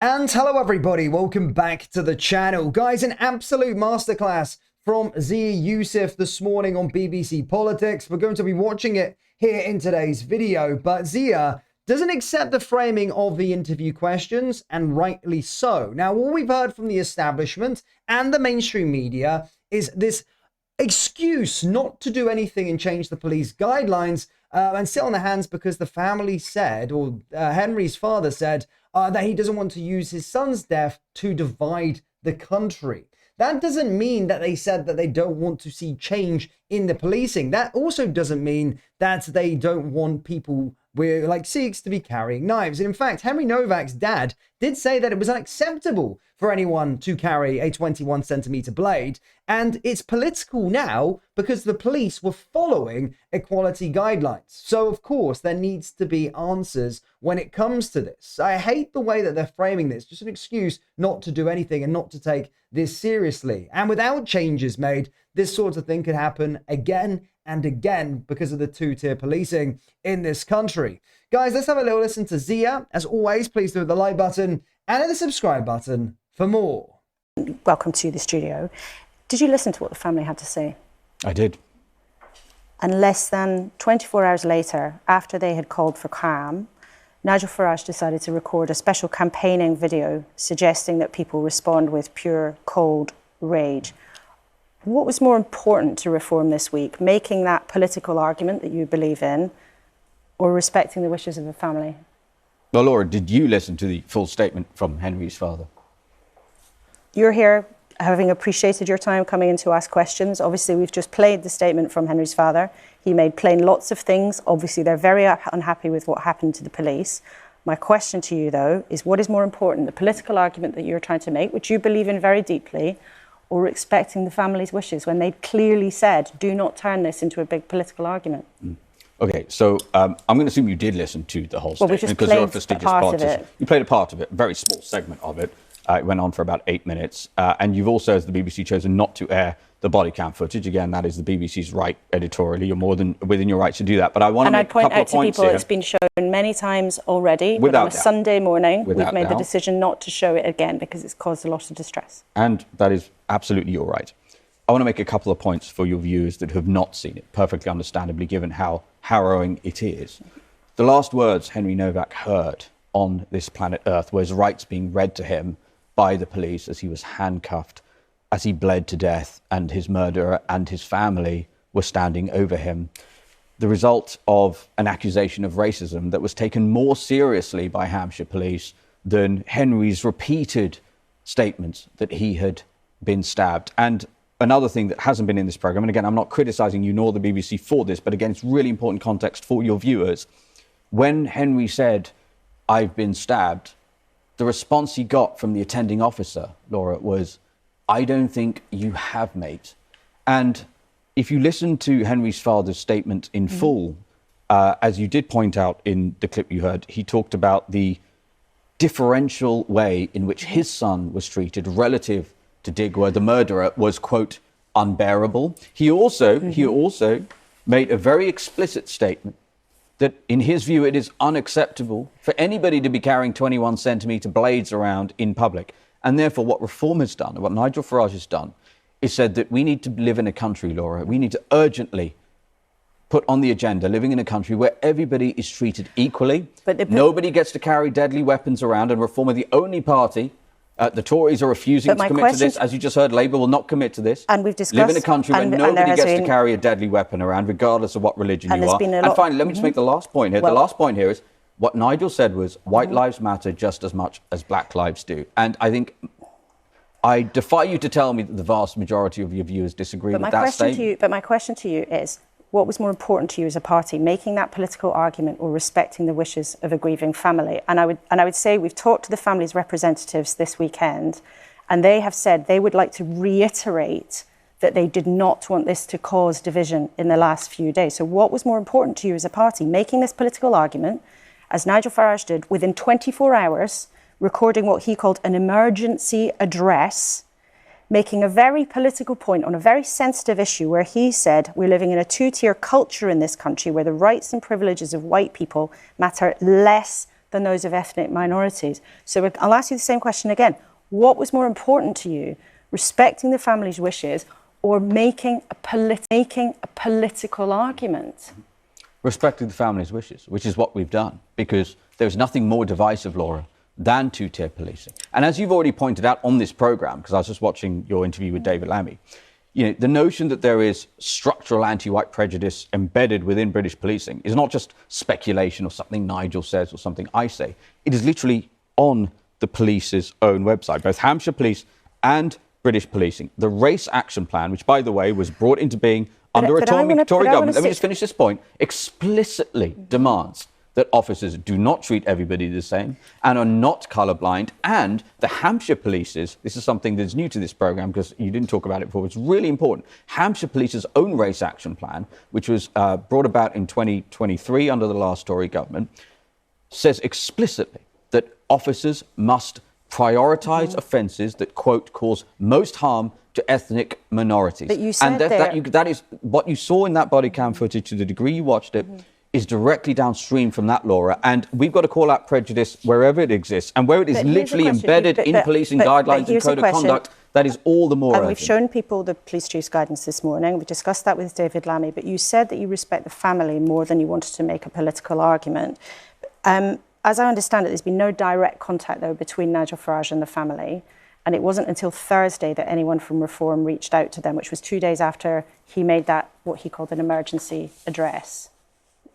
And hello everybody, welcome back to the channel. Guys, an absolute masterclass from Zia Yusef this morning on BBC Politics. We're going to be watching it here in today's video, but Zia doesn't accept the framing of the interview questions, and rightly so. Now, all we've heard from the establishment and the mainstream media is this excuse not to do anything and change the police guidelines and sit on their hands because the family said, or Henry's father said, that he doesn't want to use his son's death to divide the country. That doesn't mean that they said that they don't want to see change in the policing. That also doesn't mean that they don't want people like Sikhs to be carrying knives. And in fact, Henry Nowak's dad did say that it was unacceptable for anyone to carry a 21-centimeter blade. And it's political now because the police were following equality guidelines. So, of course, there needs to be answers when it comes to this. I hate the way that they're framing this. Just an excuse not to do anything and not to take this seriously. And without changes made, this sort of thing could happen again and again because of the two-tier policing in this country. Guys, let's have a little listen to Zia. As always, please do hit the like button and hit the subscribe button for more. Welcome to the studio. Did you listen to what the family had to say? I did. And less than 24 hours later, after they had called for calm, Nigel Farage decided to record a special campaigning video suggesting that people respond with pure, cold rage. What was more important to reform this week, making that political argument that you believe in, or respecting the wishes of the family? Well, Laura, did you listen to the full statement from Henry's father? You're here having appreciated your time coming in to ask questions. Obviously, we've just played the statement from Henry's father. He made plain lots of things. Obviously, they're very unhappy with what happened to the police. My question to you, though, is what is more important, the political argument that you're trying to make, which you believe in very deeply, or respecting the family's wishes when they clearly said, do not turn this into a big political argument? Okay, so I'm going to assume you did listen to the whole statement because you're a prestigious politician. You played a part of it, a very small segment of it. It went on for about 8 minutes. And you've also, as the BBC, chosen not to air the body cam footage. Again, that is the BBC's right editorially. You're more than within your right to do that. But I want to make a couple of points here. And I'd point out to people it's been shown many times already. But on a Sunday morning, we've made the decision not to show it again because it's caused a lot of distress. And that is absolutely your right. I want to make a couple of points for your viewers that have not seen it, perfectly understandably, given how harrowing it is. The last words Henry Nowak heard on this planet Earth were his rights being read to him by the police as he was handcuffed, as he bled to death, and his murderer and his family were standing over him. The result of an accusation of racism that was taken more seriously by Hampshire police than Henry's repeated statements that he had been stabbed. And another thing that hasn't been in this programme, and again, I'm not criticising you nor the BBC for this, but again, it's really important context for your viewers. When Henry said, "I've been stabbed," the response he got from the attending officer, Laura, was, "I don't think you have, mate." And if you listen to Henry's father's statement in full, as you did point out in the clip you heard, he talked about the differential way in which his son was treated relative to Digweed, the murderer, was, quote, unbearable. He also made a very explicit statement that, in his view, it is unacceptable for anybody to be carrying 21-centimeter blades around in public. And therefore, what Reform has done, and what Nigel Farage has done, is said that we need to live in a country, Laura, we need to urgently put on the agenda living in a country where everybody is treated equally. Nobody gets to carry deadly weapons around, and Reform are the only party. The Tories are refusing to commit to this. As you just heard, Labour will not commit to this. And we've discussed... Live in a country where nobody gets to carry a deadly weapon around, regardless of what religion you are. And finally, let me just make the last point here. The last point here is what Nigel said was white lives matter just as much as black lives do. And I think I defy you to tell me that the vast majority of your viewers disagree with that statement. But my question to you is, what was more important to you as a party, making that political argument or respecting the wishes of a grieving family? And I would say we've talked to the family's representatives this weekend, and they have said they would like to reiterate that they did not want this to cause division in the last few days. So what was more important to you as a party, making this political argument, as Nigel Farage did, within 24 hours, recording what he called an emergency address, making a very political point on a very sensitive issue where he said we're living in a two-tier culture in this country where the rights and privileges of white people matter less than those of ethnic minorities. So I'll ask you the same question again. What was more important to you, respecting the family's wishes or making a political argument? Respecting the family's wishes, which is what we've done, because there's nothing more divisive, Laura, than two-tier policing. And as you've already pointed out on this program, because I was just watching your interview with David Lammy, the notion that there is structural anti-white prejudice embedded within British policing is not just speculation or something Nigel says or something I say. It is literally on the police's own website, both Hampshire Police and British policing. The Race Action Plan, which, by the way, was brought into being under a Tory government, let me just finish this point, explicitly demands that officers do not treat everybody the same and are not colourblind. And the Hampshire Police's, this is something that's new to this programme because you didn't talk about it before, it's really important. Hampshire Police's own Race Action Plan, which was brought about in 2023 under the last Tory government, says explicitly that officers must prioritise offences that, quote, cause most harm to ethnic minorities. But you said that is what you saw in that body cam footage, to the degree you watched it, is directly downstream from that, Laura. And we've got to call out prejudice wherever it exists. And where it is literally embedded in policing guidelines and code of conduct, that is all the more urgent. And we've shown people the police chief's guidance this morning. We discussed that with David Lammy. But you said that you respect the family more than you wanted to make a political argument. As I understand it, there's been no direct contact, though, between Nigel Farage and the family. And it wasn't until Thursday that anyone from Reform reached out to them, which was 2 days after he made that, what he called an emergency address.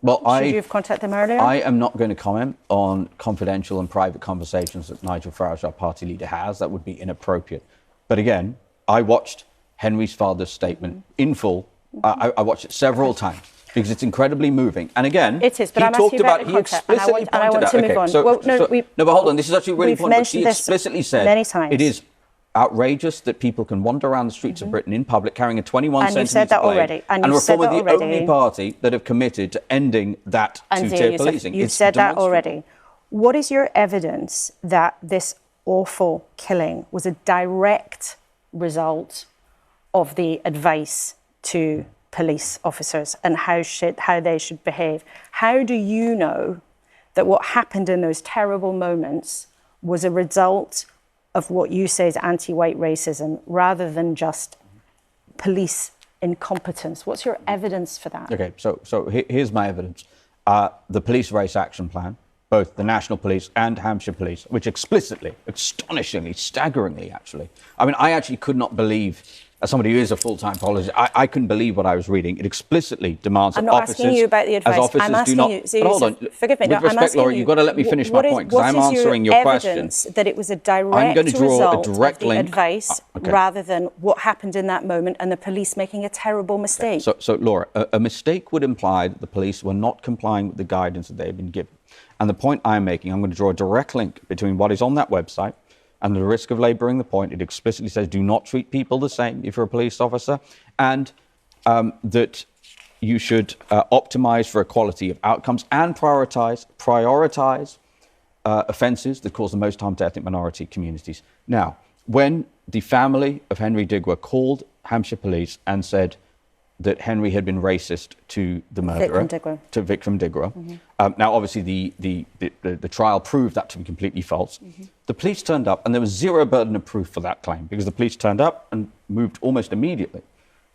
Well, should you have contacted them earlier? I am not going to comment on confidential and private conversations that Nigel Farage, our party leader, has. That would be inappropriate. But again, I watched Henry's father's statement in full. I watched it several times because it's incredibly moving. And again, it is, but he explicitly pointed out. Okay, no, but hold on. This is actually really important. He explicitly said many times. It is outrageous that people can wander around the streets of Britain in public carrying a 21 centimetre blade. And you've said that already. And Reform are the only party that have committed to ending that two-tier policing. You've said that already. What is your evidence that this awful killing was a direct result of the advice to police officers and how they should behave? How do you know that what happened in those terrible moments was a result of what you say is anti-white racism rather than just police incompetence? What's your evidence for that? Okay, so here's my evidence. The Police Race Action Plan, both the National Police and Hampshire Police, which explicitly, astonishingly, staggeringly, actually, I mean, I actually could not believe, as somebody who is a full-time apologist, I couldn't believe what I was reading. It explicitly demands that officers... I'm not asking you about the advice. I'm asking you... But hold on. Forgive me. With respect, Laura, you've got to let me finish my point, because I'm answering your question. What is your evidence that it was a direct result of the advice rather than what happened in that moment and the police making a terrible mistake? Okay. So, Laura, a mistake would imply that the police were not complying with the guidance that they had been given. And the point I'm making, I'm going to draw a direct link between what is on that website and the risk of labouring the point. It explicitly says do not treat people the same if you're a police officer, and that you should optimise for equality of outcomes and prioritise offences that cause the most harm to ethnic minority communities. Now, when the family of Henry Digwear called Hampshire Police and said that Henry had been racist to the murderer, Vikram Digwear. Now, obviously, the trial proved that to be completely false. The police turned up, and there was zero burden of proof for that claim, because the police turned up and moved almost immediately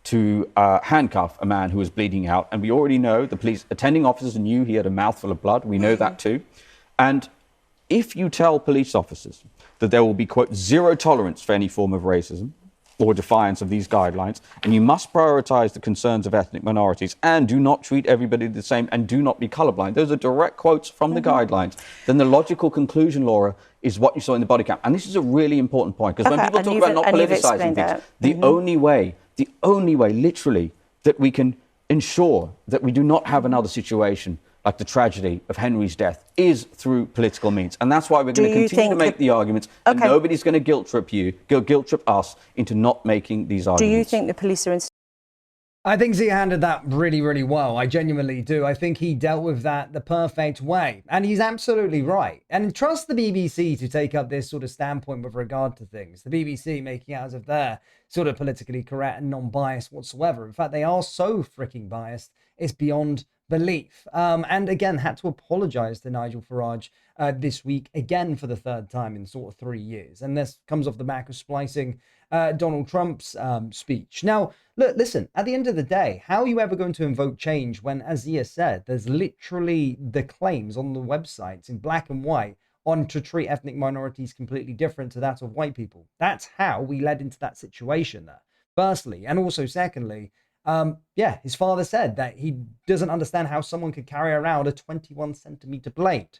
to handcuff a man who was bleeding out. And we already know the police attending officers knew he had a mouthful of blood. We know that too. And if you tell police officers that there will be, quote, zero tolerance for any form of racism or defiance of these guidelines, and you must prioritise the concerns of ethnic minorities and do not treat everybody the same and do not be colourblind. Those are direct quotes from the guidelines. Then the logical conclusion, Laura, is what you saw in the body cam. And this is a really important point, because when people talk about not politicising things, the only way, literally, that we can ensure that we do not have another situation like the tragedy of Henry's death is through political means. And that's why we're going to continue to make the arguments. And nobody's going to guilt trip us into not making these arguments. Do you think the police are... I think Z handled that really, really well. I genuinely do. I think he dealt with that the perfect way. And he's absolutely right. And trust the BBC to take up this sort of standpoint with regard to things. The BBC making out as if they're sort of politically correct and non-biased whatsoever. In fact, they are so freaking biased, it's beyond belief. And again, had to apologize to Nigel Farage this week, again for the third time in sort of 3 years. And this comes off the back of splicing Donald Trump's speech. Now, look, listen, at the end of the day, how are you ever going to invoke change when, as Zia said, there's literally the claims on the websites in black and white on to treat ethnic minorities completely different to that of white people? That's how we led into that situation there, firstly. And also, secondly, yeah, his father said that he doesn't understand how someone could carry around a 21-centimeter blade.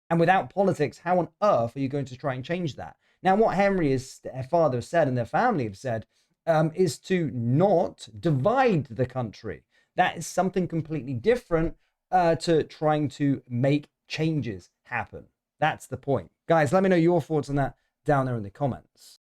And without politics, how on earth are you going to try and change that? Now, what Henry's father has said and their family have said is to not divide the country. That is something completely different to trying to make changes happen. That's the point. Guys, let me know your thoughts on that down there in the comments.